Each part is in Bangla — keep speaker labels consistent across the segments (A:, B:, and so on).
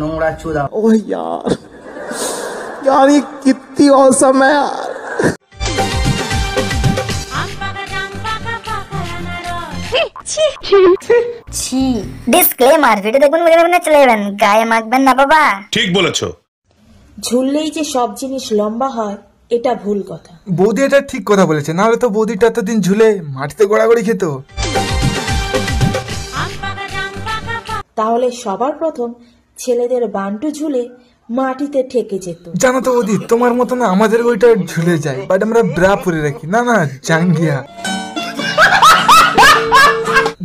A: নোংরা চুদা।
B: ओह यार यार ये कितनी औसम है यार।
C: ডিসক্লেমার, ভিডিও দেখবেন বুঝে নেবেন, চলে যাবেন, গায়ে মাখবেন না বাবা।
D: ঠিক বলেছো।
E: ঝুললেই যে সব জিনিস লম্বা হয় এটা ভুল কথা।
B: বৌদি এটা ঠিক কথা বলেছে, নাহলে তো বৌদিটা এতদিন ঝুলে মাটিতে গড়াগড়ি খেত।
E: তাহলে সবার প্রথম ছেলেদের বান্টু ঝুলে মাটিতে ঠেকে যেত।
B: জানো তো বৌদি, তোমার মতো না আমাদের ওইটা ঝুলে যায়, বাট আমরা ব্রা পরে রাখি। না না জাঙ্গিয়া।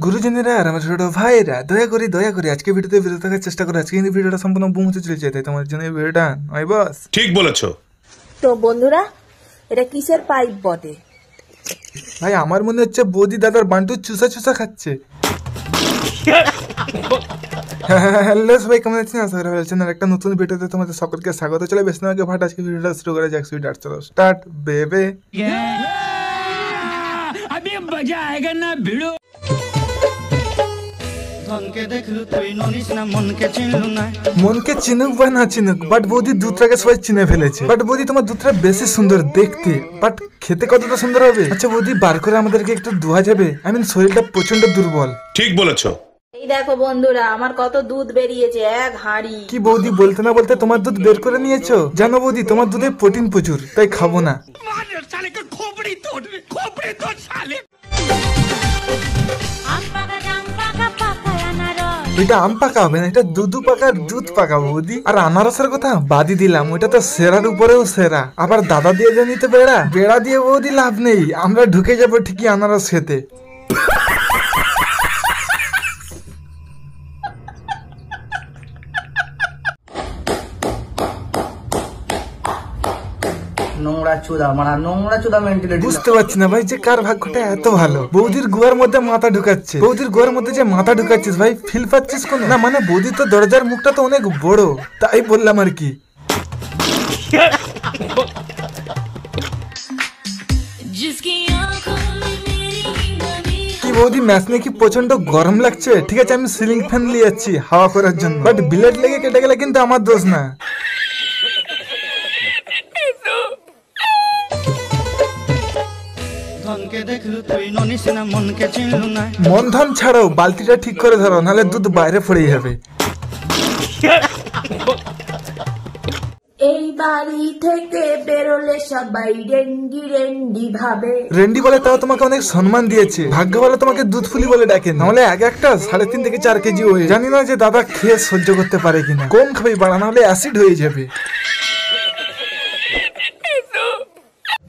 B: গুরুজনেরা আর আমার ছোট ভাইরা দয়া করে আজকে ভিডিওতে বিরত থাকার চেষ্টা করে। আজকে কিন্তু ভিডিওটা সম্পূর্ণ বুমুতে চলেছে, তাই তোমার জন্য এই ভিডিওটা নয় বস।
D: ঠিক বলেছো।
E: তো বন্ধুরা, এটা কিসের পাইপ বটে?
B: ভাই আমার মনে হচ্ছে বৌদি দাদার বান্টু চুষা চুষা খাচ্ছে। হ্যালো সবাই, কেমন আছেন? আশা করি ভালো আছেন। আর একটা নতুন ভিডিওতে তোমাদের সকলকে স্বাগত। চলে বেশ নয় ভাট, আজকে ভিডিওটা শুরু করা যাক। সুইট চলো স্টার্ট বেবে।
F: अभी मजा आएगा ना भिड़ो।
B: মনকে চিনুক বা না চিনুক, বাট বৌদি দুধটাকে সবাই চিনে ফেলেছে। বাট বৌদি তোমার দুধটা বেশি সুন্দর দেখতে, বাট খেতে কতটা সুন্দর হবে? আচ্ছা বৌদি, বার করে আমাদেরকে একটু ধোয়া যাবে? শরীরটা প্রচন্ড দুর্বল।
D: ঠিক বলেছো।
E: এই দেখো বন্ধুরা, আমার কত দুধ বেরিয়েছে, এক হাঁড়ি।
B: কি বৌদি, বলতে না বলতে তোমার দুধ বের করে নিয়েছো? জানো বৌদি, তোমার দুধে প্রোটিন প্রচুর, তাই খাবো না। এটা আম পাকা হবে না, এটা দুধু পাকা দুধ পাকা বৌদি। আর আনারসের কথা বাদি দিলাম, ওইটা তো সেরার উপরেও সেরা। আবার দাদা দিয়ে জানিতে বেড়া, বেড়া দিয়ে বৌদি লাভ নেই, আমরা ঢুকে যাবো ঠিকই আনারস খেতে।
A: নোংরা চুদা, মানে নোংরা চুদা মেন্টালিটি।
B: বুঝতে পারছি না ভাই যে কার ভাগ্যটা এত ভালো, বৌদির গুয়ার মধ্যে মাথা ঢুকাচ্ছে। বৌদির গুয়ার মধ্যে যে মাথা ঢুকাচ্ছিস ভাই, ফিল পাচ্ছিস কোন? না মানে বৌদি তো দরজার মুখটা তো অনেক বড়, তাই বললাম আর কি। কি বৌদি, ম্যাচ নাকি প্রচন্ড গরম লাগছে? ঠিক আছে, আমি সিলিং ফ্যান নিয়ে যাচ্ছি হাওয়া করার জন্য, বাট বিলেট লেগে কেটে গেলে কিন্তু আমার দোষ না। মন ধন ছাড়াও বালতিটা ঠিক করে ধরো, নাহলে দুধ বাইরে পড়ে যাবে।
E: এই বাড়ি থেকে বেরোলে সবাই রেন্ডি রেন্ডি ভাবে।
B: রেন্ডি বলে তাও তোমাকে অনেক সম্মান দিয়েছে, ভাগ্য বলে তোমাকে দুধ ফুলি বলে ডাকে, নাহলে এক একটা 3.5 থেকে 4 কেজি হয়ে। জানি না যে দাদা খেয়ে সহ্য করতে পারে কিনা। কম খাবি বাড়া, নাহলে অ্যাসিড হয়ে যাবে।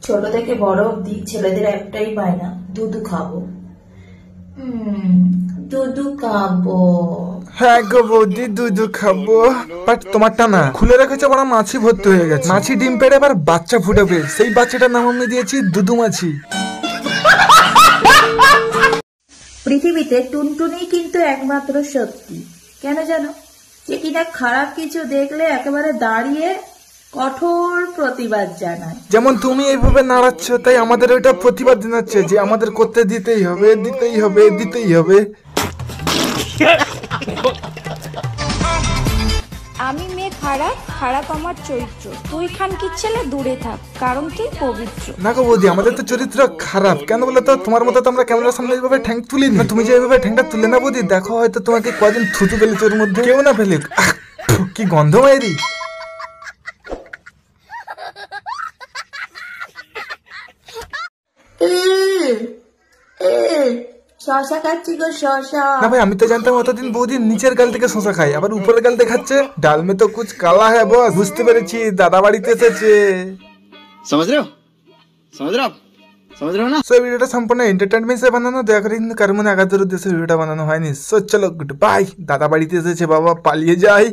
E: ছোট থেকে বড় অব্দি ছেলেদের একটাই বায়না, দুধ খাবো, দুধ খাবো।
B: হ্যাঁ গো বৌদি, দুধ খাবো। বাট তোমারটা না, খুলে রেখেছে বড় মাছি ভর্তি হয়ে গেছে। মাছি ডিম পেড়ে এবার বাচ্চা ফুটাবে, সেই বাচ্চাটার নাম আমি দিয়েছি দুদু মাছি।
E: পৃথিবীতে টুনটুনি কিন্তু একমাত্র সত্যি, কেন জানো? যে কিনা খারাপ কিছু দেখলে একেবারে দাঁড়িয়ে কঠোর প্রতিবাদ জানায়।
B: যেমন তুমি এইভাবে নাড়াচ্ছ, তাই আমাদের ওইটা প্রতিবাদ জানাচ্ছে যে আমাদের করতে দিতেই হবে, দিতেই হবে, দিতেই হবে।
G: আমি মেয়ে খারাপ, খারাপ আমার চরিত্র। তুই খানকির ছেলে দূরে থাক, কারণ তুই পবিত্র।
B: না গো বৌদি, আমাদের তো চরিত্র খারাপ কেন বলে তো? তোমার মতো তো আমরা ক্যামেরার সামনে এইভাবে ঠ্যাং তুলি না। তুমি যে এইভাবে ঠ্যাংটা তুলে না বৌদি, দেখো হয়তো তোমাকে কদিন থুতু ফেলি তোর মধ্যে, কেউ না ফেলুক। কি গন্ধ মায়েরি।
E: শশা খাচ্ছি গো, শশা।
B: না ভাই, আমি তো জানতাম অতদিন বৌদি নিচের গাল থেকে শশা খাই, আবার উপরের গাল দেখাচ্ছে। ডাল মে তো কুছ কালা হ্যাঁ বস। বুঝতে পেরেছি, দাদা বাড়িতে এসেছে।
F: समझ रहे हो ना?
B: সো ভিডিওটা সম্পূর্ণ এন্টারটেইনমেন্ট হিসেবে বানানো, দয়া করে কিন্তু কারো মনে আঘাতের উদ্দেশ্যে ভিডিওটা বানানো হয়নি। সো চলো গুড বাই। দাদা বাড়িতে এসেছে বাবা, পালিয়ে যাই।